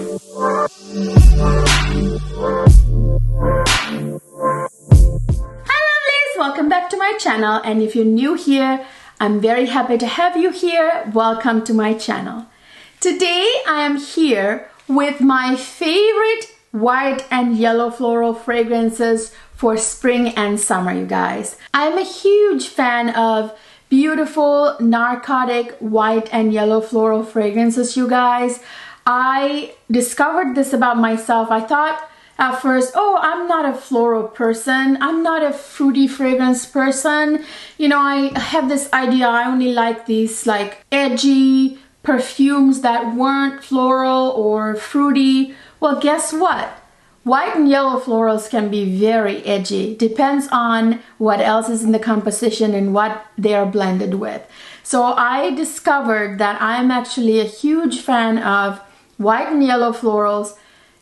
Welcome back to my channel, and if you're new here, I'm very happy to have you here. Welcome to my channel. Today I am here with my favorite white and yellow floral fragrances for spring and summer, you guys. I'm a huge fan of beautiful narcotic white and yellow floral fragrances, you guys. I discovered this about myself. I thought at first, oh, I'm not a floral person. I'm not a fruity fragrance person. You know, I have this idea, I only like these like edgy perfumes that weren't floral or fruity. Well, guess what? White and yellow florals can be very edgy. Depends on what else is in the composition and what they are blended with. So I discovered that I'm actually a huge fan of white and yellow florals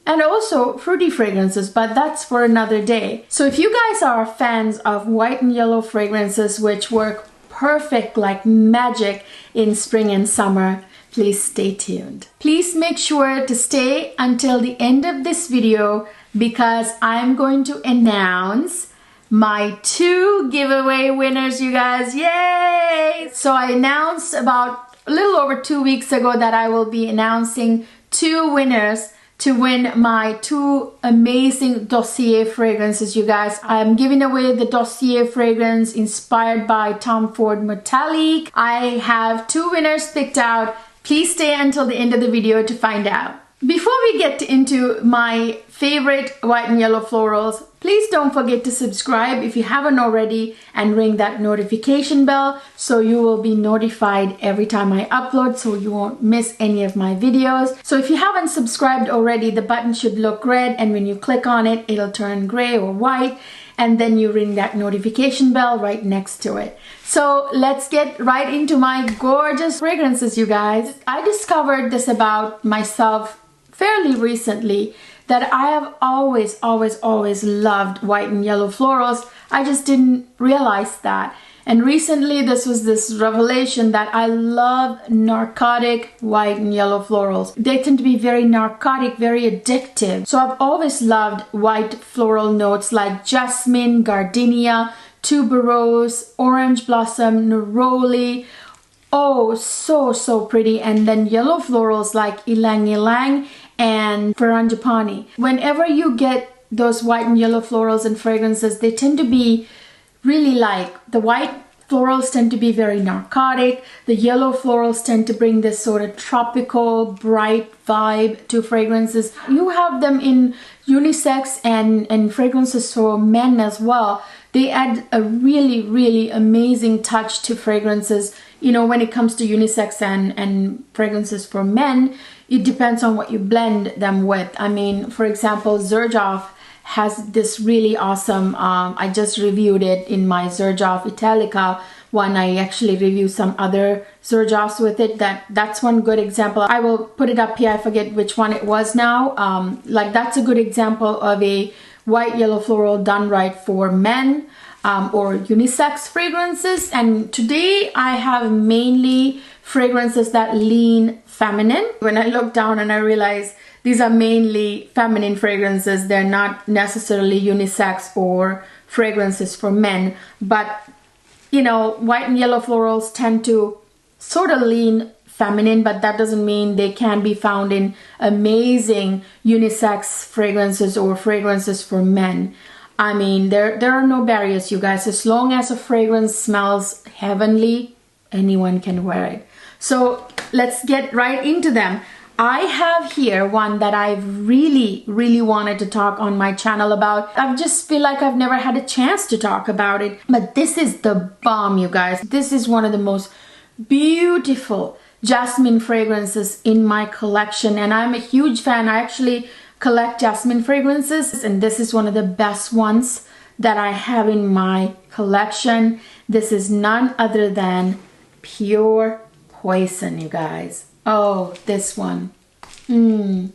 and also fruity fragrances, but that's for another day. So if you guys are fans of white and yellow fragrances which work perfect like magic in spring and summer, please stay tuned. Please make sure to stay until the end of this video because I'm going to announce my 2 giveaway winners, you guys. Yay! So I announced about a little over 2 weeks ago that I will be announcing 2 winners to win my 2 amazing dossier fragrances, you guys. I'm giving away the dossier fragrance inspired by Tom Ford Metallic. I have 2 winners picked out. Please stay until the end of the video to find out. Before we get into my favorite white and yellow florals, please don't forget to subscribe if you haven't already and ring that notification bell so you will be notified every time I upload so you won't miss any of my videos. So if you haven't subscribed already, the button should look red, and when you click on it, it'll turn gray or white, and then you ring that notification bell right next to it. So let's get right into my gorgeous fragrances, you guys. I discovered this about myself fairly recently, that I have always loved white and yellow florals. I just didn't realize that. And recently this was this revelation that I love narcotic white and yellow florals. They tend to be very narcotic, very addictive. So I've always loved white floral notes like jasmine, gardenia, tuberose, orange blossom, neroli. Oh, so pretty. And then yellow florals like ylang ylang and frangipani. Whenever you get those white and yellow florals and fragrances, they tend to be really like, the white florals tend to be very narcotic, the yellow florals tend to bring this sort of tropical, bright vibe to fragrances. You have them in unisex and fragrances for men as well. They add a really amazing touch to fragrances. You know, when it comes to unisex and fragrances for men, it depends on what you blend them with. I mean, for example, Xerjoff has this really awesome, I just reviewed it in my Xerjoff Italica one. I actually reviewed some other Xerjoffs with it. That's one good example. I will put it up here. I forget which one it was now. Like, that's a good example of a white yellow floral done right for men or unisex fragrances. And today I have mainly fragrances that lean feminine. When I look down and I realize these are mainly feminine fragrances, they're not necessarily unisex or fragrances for men. But you know, white and yellow florals tend to sort of lean feminine, but that doesn't mean they can be found in amazing unisex fragrances or fragrances for men. I mean, there are no barriers, you guys. As long as a fragrance smells heavenly, anyone can wear it. So let's get right into them. I have here one that I've really wanted to talk on my channel about. I just feel like I've never had a chance to talk about it. But this is the bomb, you guys. This is one of the most beautiful jasmine fragrances in my collection. And I'm a huge fan. I actually collect jasmine fragrances. And this is one of the best ones that I have in my collection. This is none other than Pure Poison, you guys. Oh, this one. Woo!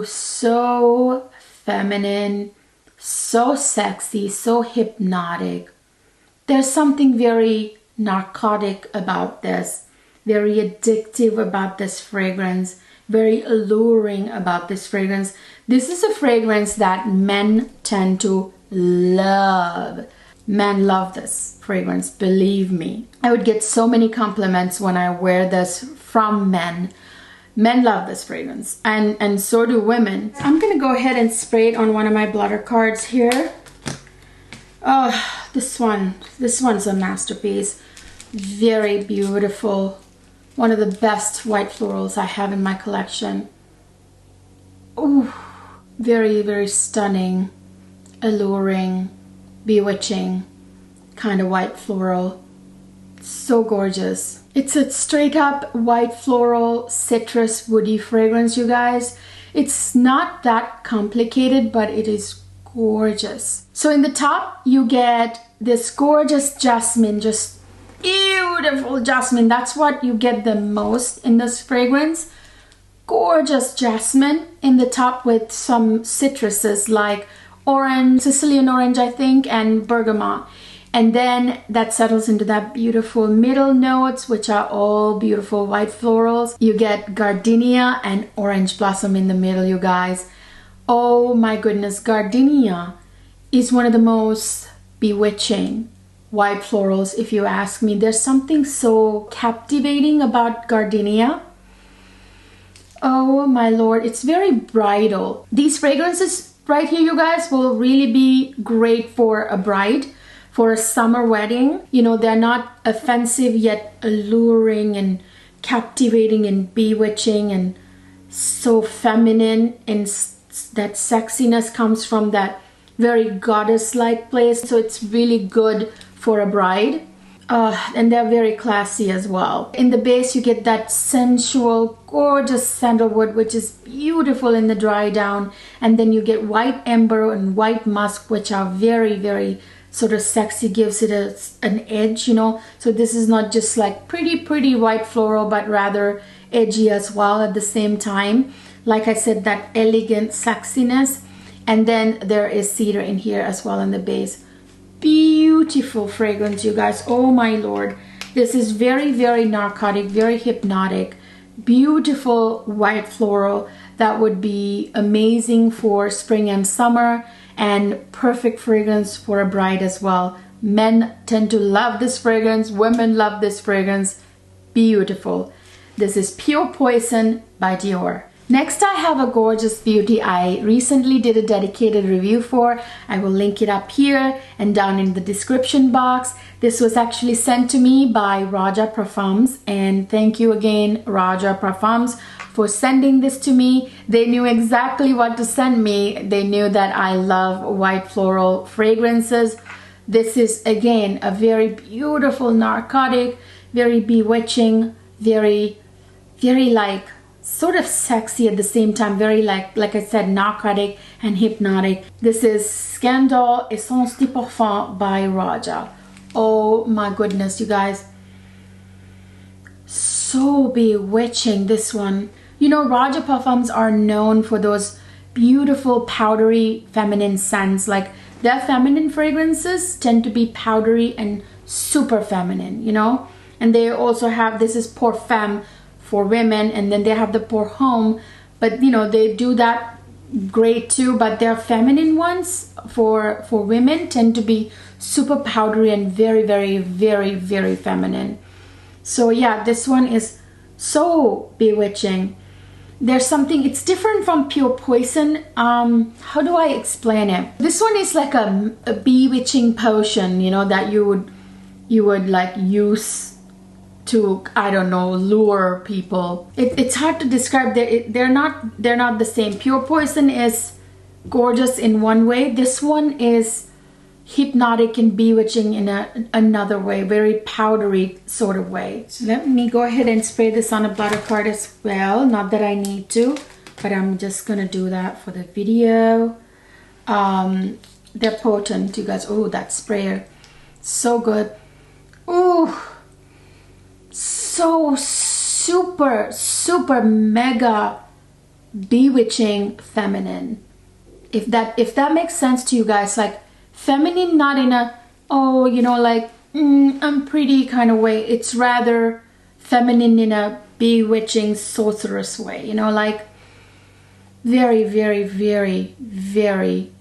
So feminine, so sexy, so hypnotic. There's something very narcotic about this. very addictive about this fragrance, very alluring about this fragrance. This is a fragrance that men tend to love. Men love this fragrance, believe me. I would get so many compliments when I wear this from men. Men love this fragrance, and so do women. I'm gonna go ahead and spray it on one of my blotter cards here. Oh, this one's a masterpiece. Very beautiful. One of the best white florals I have in my collection. Ooh, very, very stunning, alluring, bewitching kind of white floral. So gorgeous. It's a straight up white floral citrus woody fragrance, you guys. It's not that complicated, but it is gorgeous. So in the top you get this gorgeous jasmine, just beautiful jasmine. That's what you get the most in this fragrance. Gorgeous jasmine in the top with some citruses like orange, Sicilian orange I think, and bergamot. And then that settles into that beautiful middle notes, which are all beautiful white florals. You get gardenia and orange blossom in the middle, you guys. Oh my goodness, gardenia is one of the most bewitching white florals, if you ask me. There's something so captivating about gardenia. Oh my lord, it's very bridal. These fragrances right here, you guys, will really be great for a bride, for a summer wedding. You know, they're not offensive yet alluring and captivating and bewitching and so feminine, and that sexiness comes from that very goddess-like place. So it's really good for a bride. And they're very classy as well. In the base you get that sensual, gorgeous sandalwood, which is beautiful in the dry down, and then you get white amber and white musk, which are very, very sort of sexy, gives it an edge, you know. So this is not just like pretty white floral, but rather edgy as well at the same time. Like I said, that elegant sexiness. And then there is cedar in here as well in the base. Beautiful fragrance, you guys. Oh my lord, this is very, very narcotic, very hypnotic, beautiful white floral that would be amazing for spring and summer, and perfect fragrance for a bride as well. Men tend to love this fragrance, women love this fragrance. Beautiful. This is Pure Poison by Dior. Next, I have a gorgeous beauty I recently did a dedicated review for. I will link it up here and down in the description box. This was actually sent to me by Roja Parfums, and thank you again, Roja Parfums, for sending this to me. They knew exactly what to send me. They knew that I love white floral fragrances. This is again a very beautiful narcotic, very bewitching, very like sort of sexy at the same time, very like I said, narcotic and hypnotic. This is Scandal Essence de Parfum by Roja. Oh my goodness, you guys, so bewitching, this one. You know, Roja Parfums are known for those beautiful powdery feminine scents. Like their feminine fragrances tend to be powdery and super feminine, you know. And they also have, this is Pour Femme for women, and then they have the Pour Homme, but you know, they do that great too, but their feminine ones for women tend to be super powdery and very, very, very, very feminine. So yeah, this one is so bewitching. There's something, it's different from Pure Poison. How do I explain it? This one is like a bewitching potion, you know, that you would like use to, I don't know, lure people. It's hard to describe. They're not the same. Pure Poison is gorgeous in one way. This one is hypnotic and bewitching in another way, very powdery sort of way. So let me go ahead and spray this on a butter card as well. Not that I need to, but I'm just gonna do that for the video. They're potent, you guys. Oh, that sprayer, so good. Ooh, so super mega bewitching feminine. If that makes sense to you guys, like feminine, not in a, oh, you know, like I'm pretty kind of way. It's rather feminine in a bewitching, sorcerous way, you know, like very, very, very, very,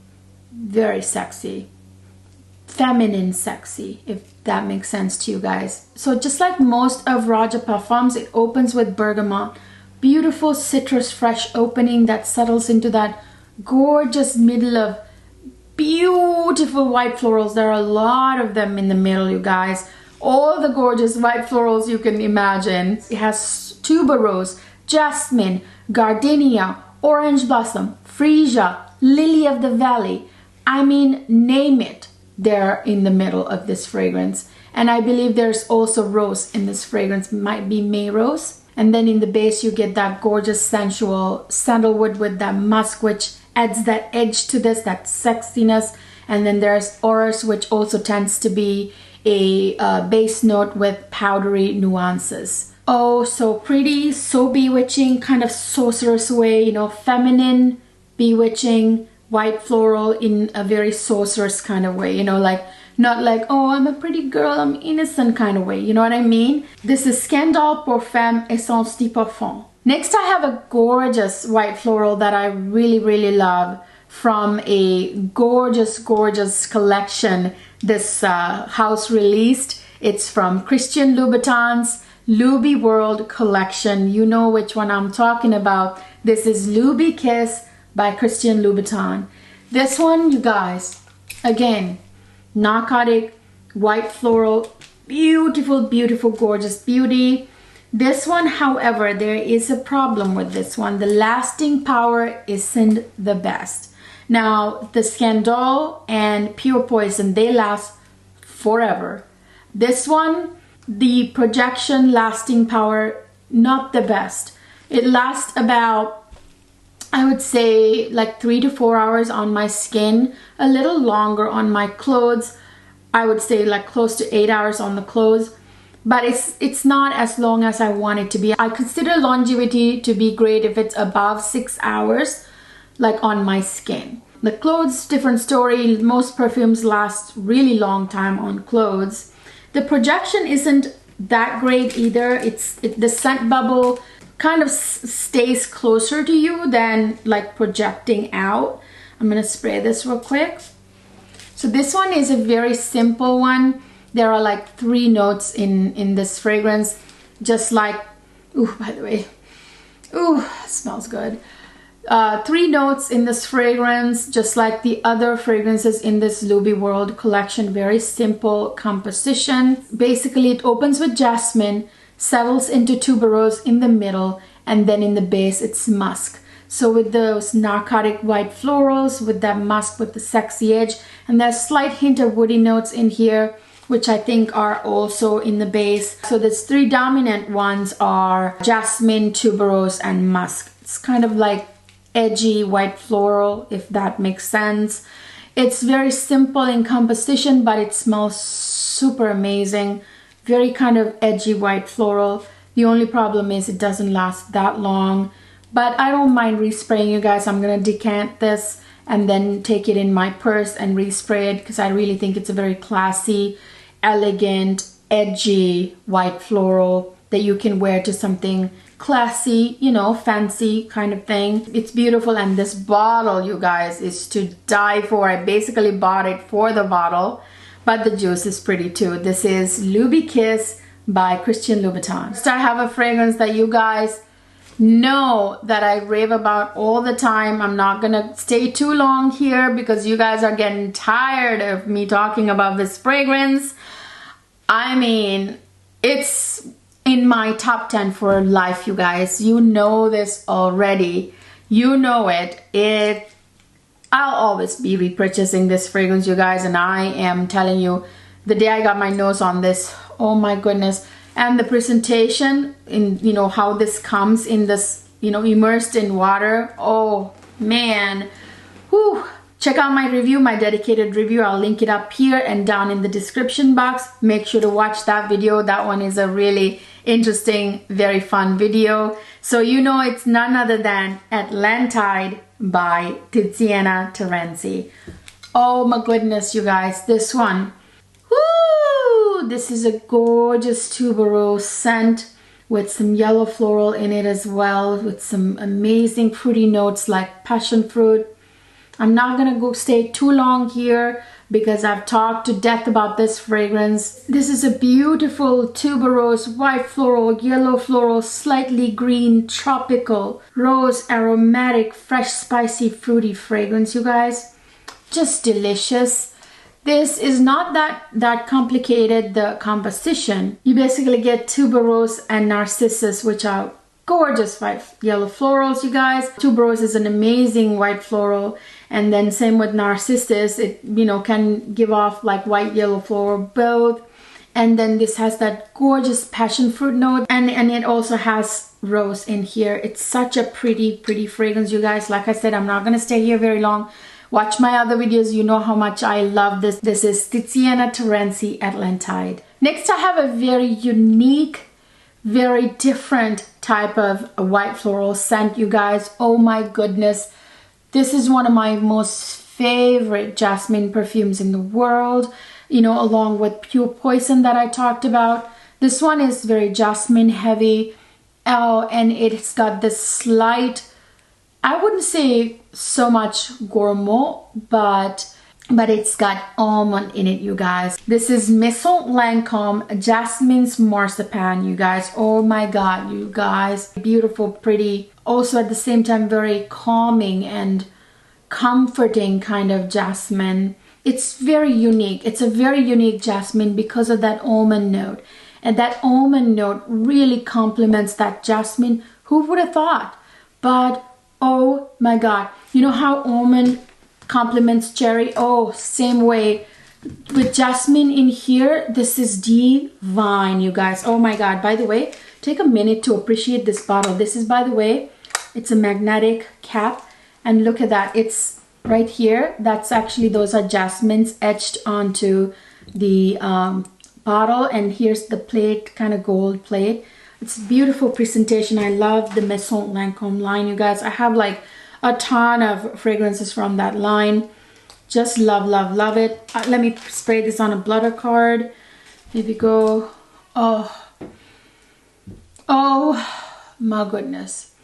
very sexy. Feminine sexy, if that makes sense to you guys. So just like most of Roja Parfums, it opens with bergamot. Beautiful citrus fresh opening that settles into that gorgeous middle of beautiful white florals. There are a lot of them in the middle, you guys. All the gorgeous white florals you can imagine. It has tuberose, jasmine, gardenia, orange blossom, freesia, lily of the valley. I mean, name it. They're in the middle of this fragrance. And I believe there's also rose in this fragrance. Might be May rose. And then in the base you get that gorgeous sensual sandalwood with that musk, which adds that edge to this, that sexiness. And then there's orris, which also tends to be a base note with powdery nuances. Oh, so pretty, so bewitching, kind of sorcerous way, you know, feminine, bewitching, white floral in a very sorcerous kind of way, you know, like not like, oh, I'm a pretty girl, I'm innocent kind of way, you know what I mean? This is Scandale pour Femme Essence de Parfum. Next, I have a gorgeous white floral that I really, really love from a gorgeous, gorgeous collection this house released. It's from Christian Louboutin's LUBI World collection. You know which one I'm talking about. This is Loubikiss by Christian Louboutin. This one, you guys, again, narcotic, white floral, beautiful, beautiful, gorgeous beauty. This one, however, there is a problem with this one. The lasting power isn't the best. Now, the Scandale and Pure Poison, they last forever. This one, the projection lasting power, not the best. It lasts about, I would say, like 3 to 4 hours on my skin, a little longer on my clothes. I would say like close to 8 hours on the clothes, but it's not as long as I want it to be. I consider longevity to be great if it's above 6 hours, like on my skin. The clothes, different story. Most perfumes last really long time on clothes. The projection isn't that great either. The scent bubble kind of stays closer to you than like projecting out. I'm gonna spray this real quick. So this one is a very simple one. There are like 3 notes in this fragrance, just like, ooh, by the way, ooh, smells good. 3 notes in this fragrance, just like the other fragrances in this LUBI World collection. Very simple composition. Basically, it opens with jasmine, settles into tuberose in the middle, and then in the base it's musk. So with those narcotic white florals, with that musk with the sexy edge, and there's a slight hint of woody notes in here, which I think are also in the base. So these 3 dominant ones are jasmine, tuberose, and musk. It's kind of like edgy white floral, if that makes sense. It's very simple in composition, but it smells super amazing. Very kind of edgy white floral. The only problem is it doesn't last that long, but I don't mind respraying, you guys. I'm gonna decant this and then take it in my purse and respray it, because I really think it's a very classy, elegant, edgy white floral that you can wear to something classy, you know, fancy kind of thing. It's beautiful, and this bottle, you guys, is to die for. I basically bought it for the bottle, but the juice is pretty too. This is Loubikiss by Christian Louboutin. So I have a fragrance that you guys know that I rave about all the time. I'm not gonna stay too long here because you guys are getting tired of me talking about this fragrance. I mean, it's in my top 10 for life, you guys. You know this already. You know it. I'll always be repurchasing this fragrance, you guys, and I am telling you, the day I got my nose on this, oh my goodness. And the presentation, in, you know, how this comes in this, you know, immersed in water. Oh man. Whew. Check out my review, my dedicated review. I'll link it up here and down in the description box. Make sure to watch that video. That one is a really interesting, very fun video. So you know it's none other than Atlantide by Tiziana Terenzi. Oh my goodness, you guys, this one. Woo! This is a gorgeous tuberose scent. with some yellow floral in it as well, with some amazing fruity notes like passion fruit. I'm not gonna stay too long here because I've talked to death about this fragrance. This is a beautiful tuberose, white floral, yellow floral, slightly green, tropical, rose, aromatic, fresh, spicy, fruity fragrance, you guys. Just delicious. This is not that complicated, the composition. You basically get tuberose and narcissus, which are gorgeous white yellow florals, you guys. Tuberose is an amazing white floral, and then same with narcissus. It, you know, can give off like white yellow floral both. And then this has that gorgeous passion fruit note, and it also has rose in here. It's such a pretty fragrance, you guys. Like I said, I'm not gonna stay here very long. Watch my other videos, you know how much I love this. This is Tiziana Terenzi Atlantide. Next, I have a very unique, very different type of white floral scent, you guys. Oh my goodness. This is one of my most favorite jasmine perfumes in the world, you know, along with Pure Poison that I talked about. This one is very jasmine heavy. Oh, and it's got this slight, I wouldn't say so much gourmand, but it's got almond in it, you guys. This is Maison Lancome Jasmins Marzipan, you guys. Oh my god, you guys. Beautiful, pretty, also at the same time very calming and comforting kind of jasmine. It's very unique. It's a very unique jasmine because of that almond note. And that almond note really complements that jasmine. Who would have thought? But oh my god, you know how almond complements cherry? Oh, same way with jasmine in here. This is divine, you guys. Oh my god. By the way, take a minute to appreciate this bottle. This is, by the way, it's a magnetic cap, and look at that. It's right here. That's actually, those are jasmines etched onto the bottle, and here's the plate, kind of gold plate. It's a beautiful presentation. I love the Maison Lancome line, you guys. I have like a ton of fragrances from that line. Just love, love, love it. Let me spray this on a blutter card. Here we go. Oh my goodness.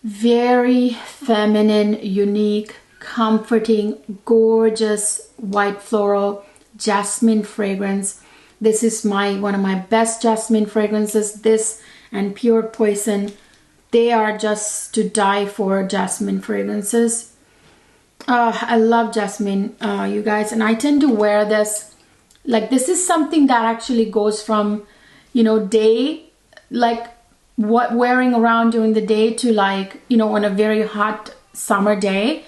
Very feminine, unique, comforting, gorgeous white floral jasmine fragrance. This is one of my best jasmine fragrances. This and Pure Poison, they are just to die for, jasmine fragrances. I love jasmine, you guys, and I tend to wear this. Like, this is something that actually goes from, you know, day, like what wearing around during the day, to like, you know, on a very hot summer day,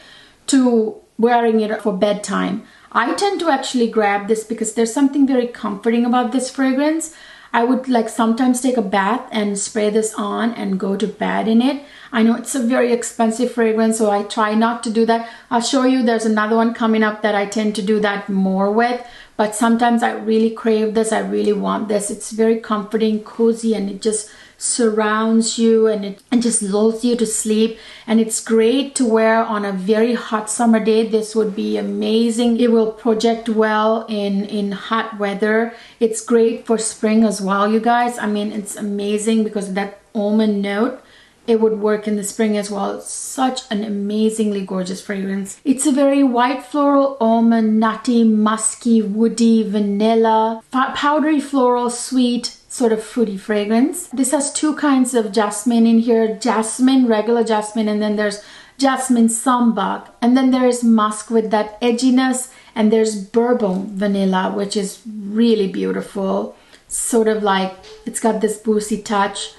to wearing it for bedtime. I tend to actually grab this because there's something very comforting about this fragrance. I would like sometimes take a bath and spray this on and go to bed in it. I know it's a very expensive fragrance, so I try not to do that. I'll show you, there's another one coming up that I tend to do that more with. But sometimes I really crave this. I really want this. It's very comforting, cozy, and it just surrounds you, and it just lulls you to sleep. And it's great to wear on a very hot summer day. This would be amazing. It will project well in hot weather. It's great for spring as well, you guys. I mean, it's amazing because of that almond note. It would work in the spring as well. It's such an amazingly gorgeous fragrance. It's a very white floral, almond, nutty, musky, woody, vanilla, powdery floral, sweet, sort of fruity fragrance. This has two kinds of jasmine in here. Jasmine, regular jasmine, and then there's jasmine sambac. And then there's musk with that edginess, and there's bourbon vanilla, which is really beautiful. Sort of like, it's got this boozy touch.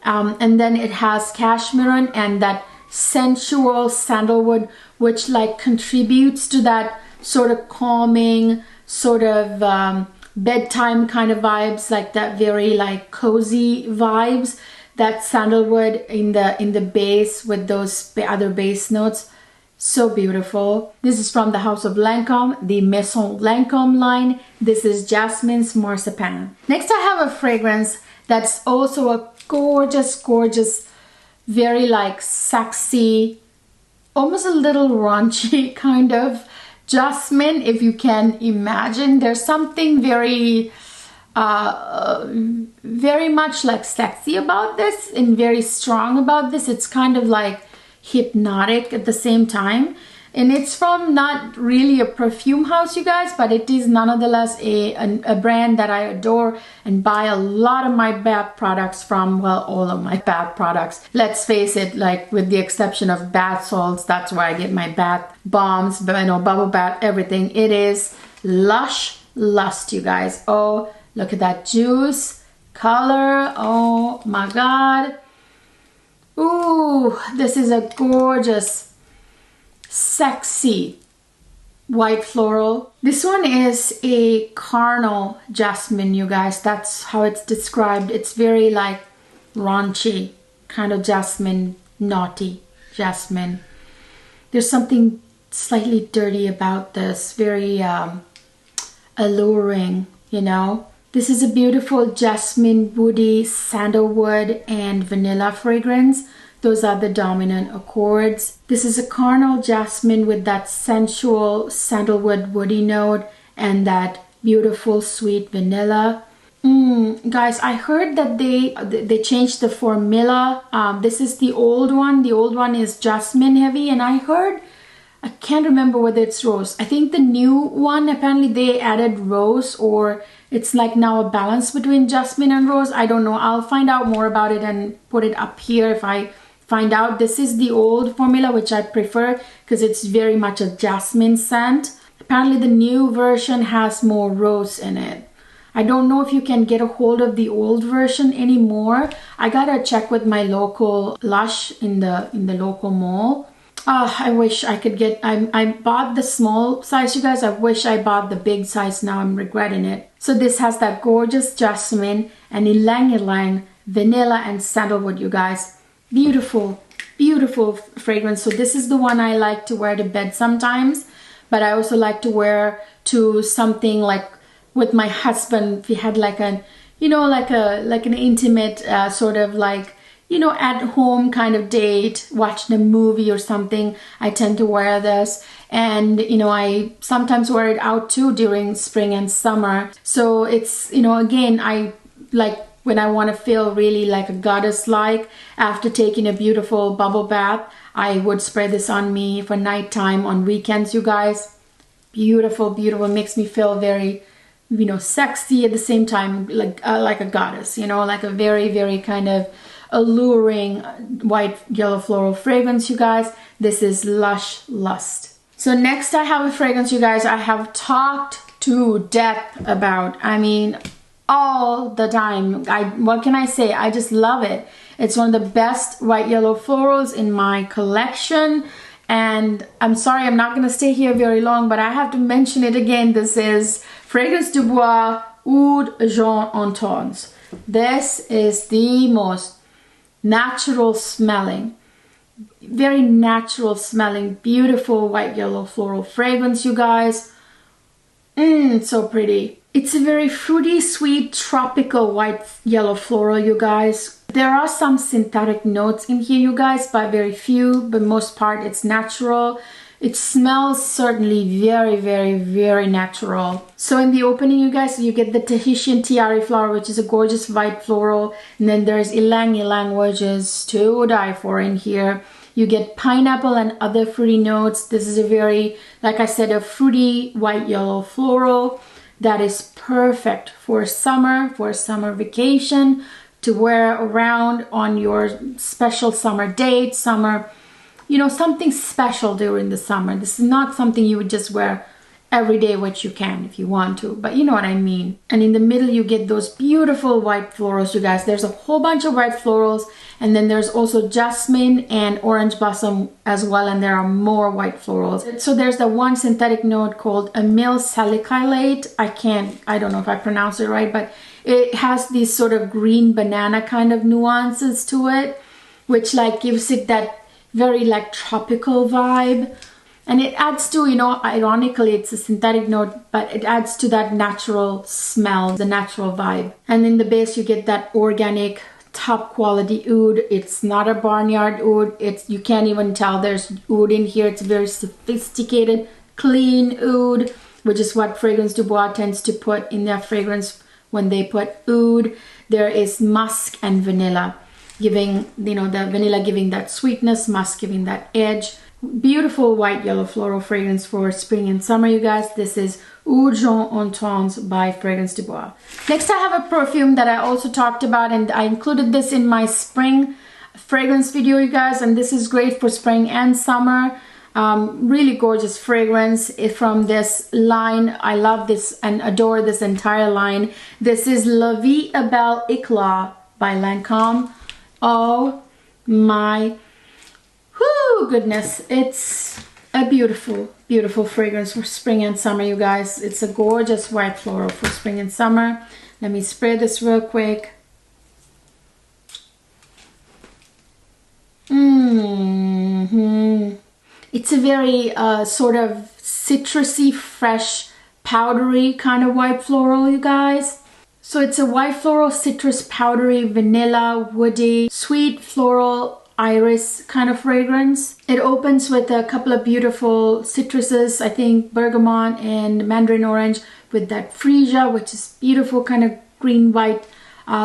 And then it has cashmere and that sensual sandalwood, which like contributes to that sort of calming, sort of bedtime kind of vibes, like that very like cozy vibes. That sandalwood in the base with those other base notes. So beautiful. This is from the house of Lancome, the Maison Lancome line. This is Jasmins Marzipan. Next, I have a fragrance that's also a gorgeous, gorgeous, very like sexy, almost a little raunchy kind of jasmine, if you can imagine. There's something very very much like sexy about this and very strong about this. It's kind of like hypnotic at the same time. And it's from not really a perfume house, you guys, but it is nonetheless a brand that I adore and buy a lot of my bath products from. Well, all of my bath products. Let's face it, like with the exception of bath salts, that's where I get my bath bombs, but you know, bubble bath, everything. It is Lush Lust, you guys. Oh, look at that juice color. Oh my God. Ooh, this is a gorgeous, sexy white floral. This one is a carnal jasmine, you guys. That's how it's described. It's very like raunchy kind of jasmine, naughty jasmine. There's something slightly dirty about this, very alluring, you know. This is a beautiful jasmine, woody, sandalwood, and vanilla fragrance. Those are the dominant accords. This is a carnal jasmine with that sensual sandalwood woody note and that beautiful sweet vanilla. Guys, I heard that they changed the formula. This is the old one. The old one is jasmine heavy, and I heard, I can't remember whether it's rose. I think the new one, apparently they added rose, or it's like now a balance between jasmine and rose. I don't know. I'll find out more about it and put it up here if I find out. This is the old formula, which I prefer because it's very much a jasmine scent. Apparently the new version has more rose in it. I don't know if you can get a hold of the old version anymore. I gotta check with my local Lush in the local mall. I wish I could get, I bought the small size, you guys. I wish I bought the big size. Now I'm regretting it. So this has that gorgeous jasmine and ylang ylang, vanilla and sandalwood, you guys. Beautiful, beautiful fragrance. So this is the one I like to wear to bed sometimes, but I also like to wear to something like with my husband. If we had like an, you know, like an intimate sort of like, you know, at home kind of date, watching a movie or something, I tend to wear this. And, you know, I sometimes wear it out too during spring and summer. So it's, you know, again, I like when I want to feel really like a goddess-like after taking a beautiful bubble bath, I would spray this on me for nighttime on weekends, you guys. Beautiful, beautiful. It makes me feel very, you know, sexy at the same time, like a goddess, you know, like a very, very kind of alluring white yellow floral fragrance, you guys. This is Lush Lust. So next I have a fragrance, you guys, I have talked to death about. I mean, all the time. What can I say? I just love it. It's one of the best white yellow florals in my collection. And I'm sorry, I'm not going to stay here very long, but I have to mention it again. This is Fragrance du Bois Oud Jaune en Tons. This is the most natural smelling, very natural smelling, beautiful white yellow floral fragrance, you guys. So pretty. It's a very fruity, sweet, tropical white yellow floral, you guys. There are some synthetic notes in here, you guys, but very few, but most part it's natural. It smells certainly very, very, very natural. So in the opening, you guys, you get the Tahitian tiare flower, which is a gorgeous white floral. And then there's ylang ylang, which is to die for in here. You get pineapple and other fruity notes. This is a very, like I said, a fruity white yellow floral that is perfect for summer vacation, to wear around on your special summer date, summer, you know, something special during the summer. This is not something you would just wear every day, which you can if you want to, but you know what I mean. And in the middle, you get those beautiful white florals, you guys. There's a whole bunch of white florals, and then there's also jasmine and orange blossom as well, and there are more white florals. So there's the one synthetic note called amyl salicylate. I don't know if I pronounce it right, but it has these sort of green banana kind of nuances to it, which like gives it that very like tropical vibe. And it adds to, you know, ironically, it's a synthetic note, but it adds to that natural smell, the natural vibe. And in the base, you get that organic, top quality oud. It's not a barnyard oud. You can't even tell there's oud in here. It's very sophisticated, clean oud, which is what Fragrance du Bois tends to put in their fragrance when they put oud. There is musk and vanilla, giving, you know, the vanilla giving that sweetness, musk giving that edge. Beautiful white yellow floral fragrance for spring and summer, you guys. This is Oud Jaune Intense by Fragrance du Bois. Next, I have a perfume that I also talked about, and I included this in my spring fragrance video, you guys, and this is great for spring and summer. Really gorgeous fragrance from this line. I love this and adore this entire line. This is Vie Est Belle L'Eclat by Lancome. Oh my goodness, it's a beautiful, beautiful fragrance for spring and summer, you guys. It's a gorgeous white floral for spring and summer. Let me spray this real quick. It's a very sort of citrusy, fresh, powdery kind of white floral, you guys. So it's a white floral, citrus, powdery, vanilla, woody, sweet floral, iris kind of fragrance. It opens with a couple of beautiful citruses, I think bergamot and mandarin orange, with that freesia, which is beautiful kind of green white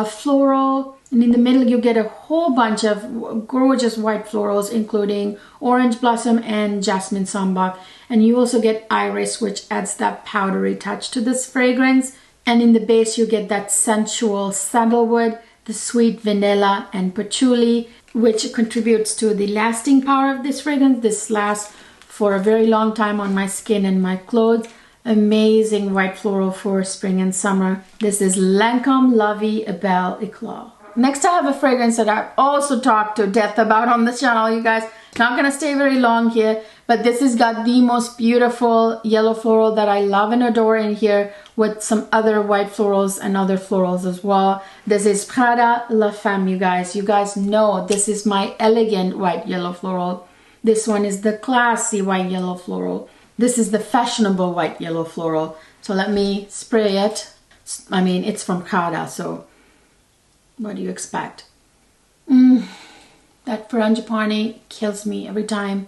floral. And in the middle you get a whole bunch of gorgeous white florals, including orange blossom and jasmine sambac. And you also get iris, which adds that powdery touch to this fragrance. And in the base you get that sensual sandalwood, the sweet vanilla and patchouli, which contributes to the lasting power of this fragrance. This lasts for a very long time on my skin and my clothes. Amazing white floral for spring and summer. This is Lancome Vie Est Belle L'Eclat. Next, I have a fragrance that I've also talked to death about on the channel, you guys. Not gonna stay very long here, but this has got the most beautiful yellow floral that I love and adore in here, with some other white florals and other florals as well. This is Prada La Femme, you guys. You guys know this is my elegant white yellow floral. This one is the classy white yellow floral. This is the fashionable white yellow floral. So let me spray it. I mean, it's from Prada, so what do you expect? That frangipane kills me every time.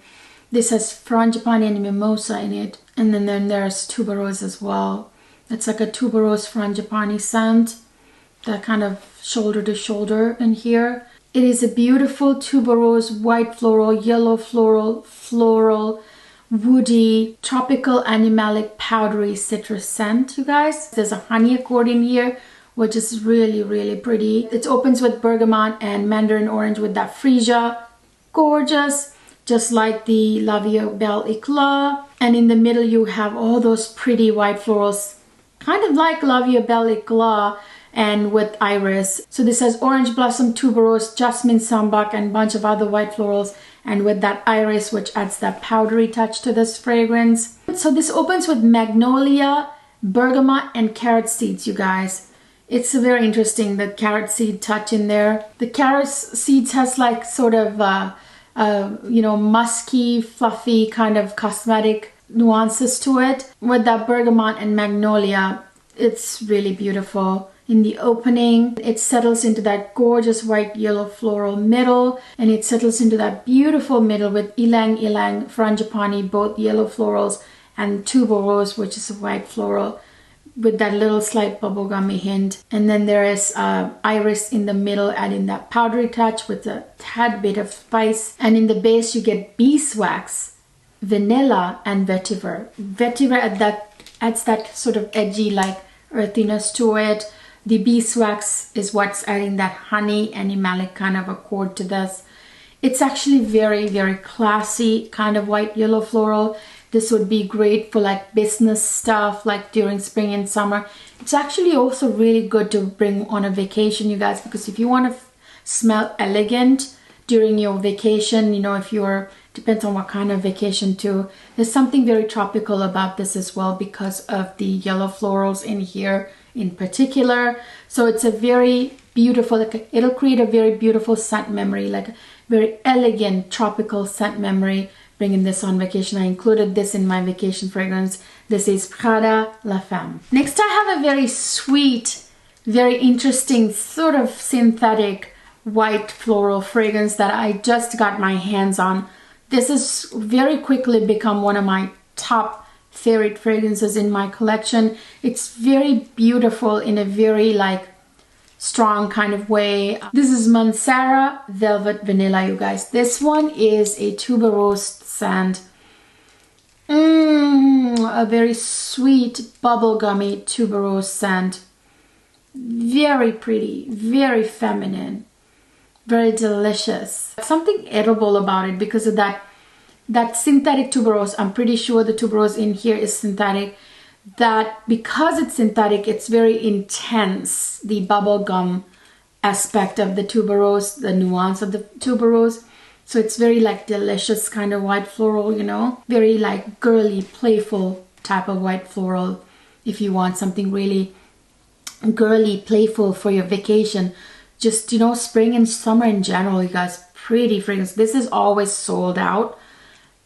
This has frangipane and mimosa in it. And then there's tuberose as well. It's like a tuberose frangipane scent. That kind of shoulder to shoulder in here. It is a beautiful tuberose, white floral, yellow floral, woody, tropical, animalic, powdery citrus scent, you guys. There's a honey accord in here, which is really, really pretty. It opens with bergamot and mandarin orange with that freesia. Gorgeous, just like the Vie Est Belle L'Eclat. And in the middle you have all those pretty white florals, kind of like Vie Est Belle L'Eclat, and with iris. So this has orange blossom, tuberose, jasmine sambac, and a bunch of other white florals, and with that iris, which adds that powdery touch to this fragrance. So this opens with magnolia, bergamot, and carrot seeds, you guys. It's very interesting, the carrot seed touch in there. The carrot seeds has like sort of you know, musky, fluffy kind of cosmetic nuances to it. With that bergamot and magnolia, it's really beautiful. In the opening, it settles into that gorgeous white yellow floral middle, and it settles into that beautiful middle with ylang ylang, frangipane, both yellow florals, and tuberose, which is a white floral, with that little slight bubblegummy hint. And then there is iris in the middle, adding that powdery touch with a tad bit of spice. And in the base you get beeswax, vanilla, and vetiver. Vetiver adds that sort of edgy, like earthiness to it. The beeswax is what's adding that honey animalic kind of accord to this. It's actually very, very classy kind of white yellow floral. This would be great for like business stuff, like during spring and summer. It's actually also really good to bring on a vacation, you guys, because if you want to smell elegant during your vacation, you know, if you're, depends on what kind of vacation too, there's something very tropical about this as well because of the yellow florals in here in particular. So it's a very beautiful, like it'll create a very beautiful scent memory, like a very elegant tropical scent memory. Bringing this on vacation, I included this in my vacation fragrance. This is Prada La Femme. Next, I have a very sweet, very interesting, sort of synthetic white floral fragrance that I just got my hands on. This has very quickly become one of my top favorite fragrances in my collection. It's very beautiful in a very like strong kind of way. This is Mancera Velvet Vanilla, you guys. This one is a tuberose scent. A very sweet bubblegummy tuberose scent. Very pretty, very feminine, very delicious. Something edible about it because of that synthetic tuberose. I'm pretty sure the tuberose in here is synthetic. That because it's synthetic, it's very intense, the bubblegum aspect of the tuberose, the nuance of the tuberose. So it's very like delicious kind of white floral, you know, very like girly, playful type of white floral. If you want something really girly, playful for your vacation, just, you know, spring and summer in general, you guys, pretty fragrance. This is always sold out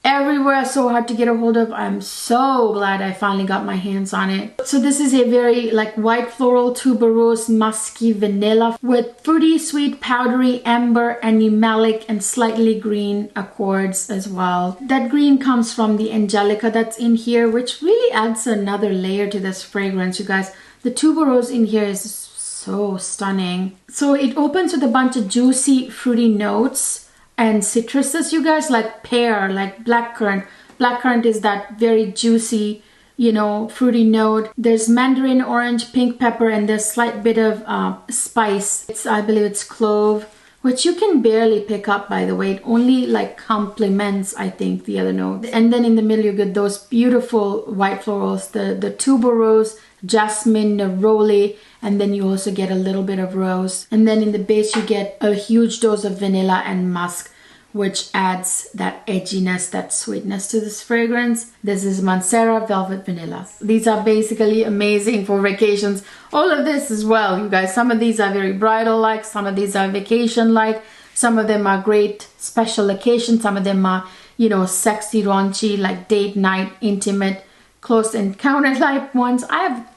everywhere, so hard to get a hold of. I'm so glad I finally got my hands on it. So this is a very like white floral tuberose musky vanilla with fruity, sweet, powdery, amber, and numalic and slightly green accords as well. That green comes from the angelica that's in here, which really adds another layer to this fragrance, you guys. The tuberose in here is so stunning. So it opens with a bunch of juicy, fruity notes and citruses, you guys, like pear, like blackcurrant. Blackcurrant is that very juicy, you know, fruity note. There's mandarin, orange, pink pepper, and there's slight bit of spice. I believe it's clove, which you can barely pick up, by the way. It only like complements, I think, the other notes. And then in the middle you get those beautiful white florals, the tuberose, jasmine, neroli, and then you also get a little bit of rose. And then in the base you get a huge dose of vanilla and musk, which adds that edginess, that sweetness to this fragrance. This is Mancera Velvet Vanilla. These are basically amazing for vacations. All of this as well, you guys. Some of these are very bridal-like, some of these are vacation-like, some of them are great special occasions, some of them are, you know, sexy, raunchy, like date night, intimate, close encounter type ones. I have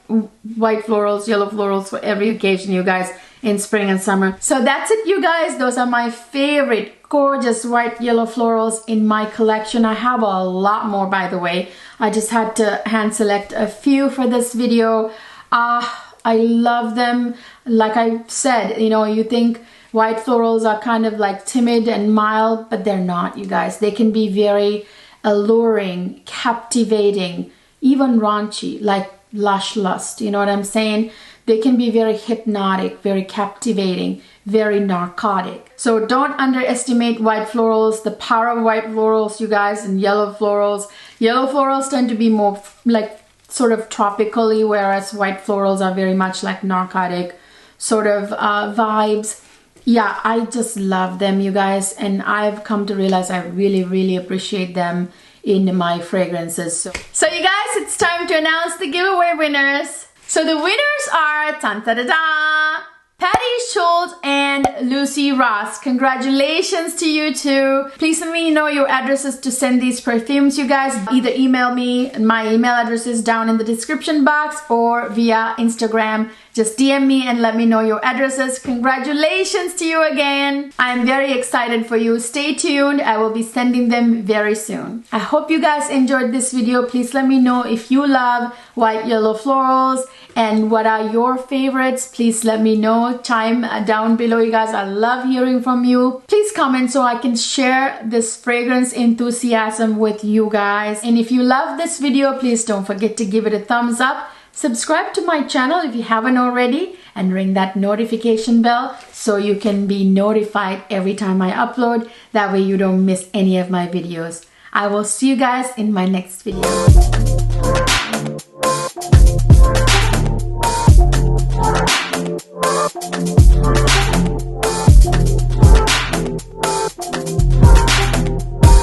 white florals, yellow florals for every occasion, you guys, in spring and summer. So that's it, you guys. Those are my favorite gorgeous white yellow florals in my collection. I have a lot more, by the way. I just had to hand select a few for this video. I love them. Like I said, you know, you think white florals are kind of like timid and mild, but they're not, you guys. They can be very alluring, captivating, even raunchy, like Lush Lust, you know what I'm saying? They can be very hypnotic, very captivating, very narcotic. So don't underestimate white florals, the power of white florals, you guys, and yellow florals. Yellow florals tend to be more like sort of tropically, whereas white florals are very much like narcotic sort of vibes. Yeah, I just love them, you guys, and I've come to realize I really, really appreciate them in my fragrances. So you guys, it's time to announce the giveaway winners. So the winners are tan-ta-da-da, Patty Schultz and Lucy Ross. Congratulations to you two. Please let me know your addresses to send these perfumes, you guys. Either email me, my email address is down in the description box, or via Instagram. Just DM me and let me know your addresses. Congratulations to you again. I am very excited for you. Stay tuned. I will be sending them very soon. I hope you guys enjoyed this video. Please let me know if you love white yellow florals and what are your favorites. Please let me know. Chime down below, you guys. I love hearing from you. Please comment so I can share this fragrance enthusiasm with you guys. And if you love this video, please don't forget to give it a thumbs up. Subscribe to my channel if you haven't already, and ring that notification bell so you can be notified every time I upload. That way you don't miss any of my videos. I will see you guys in my next video.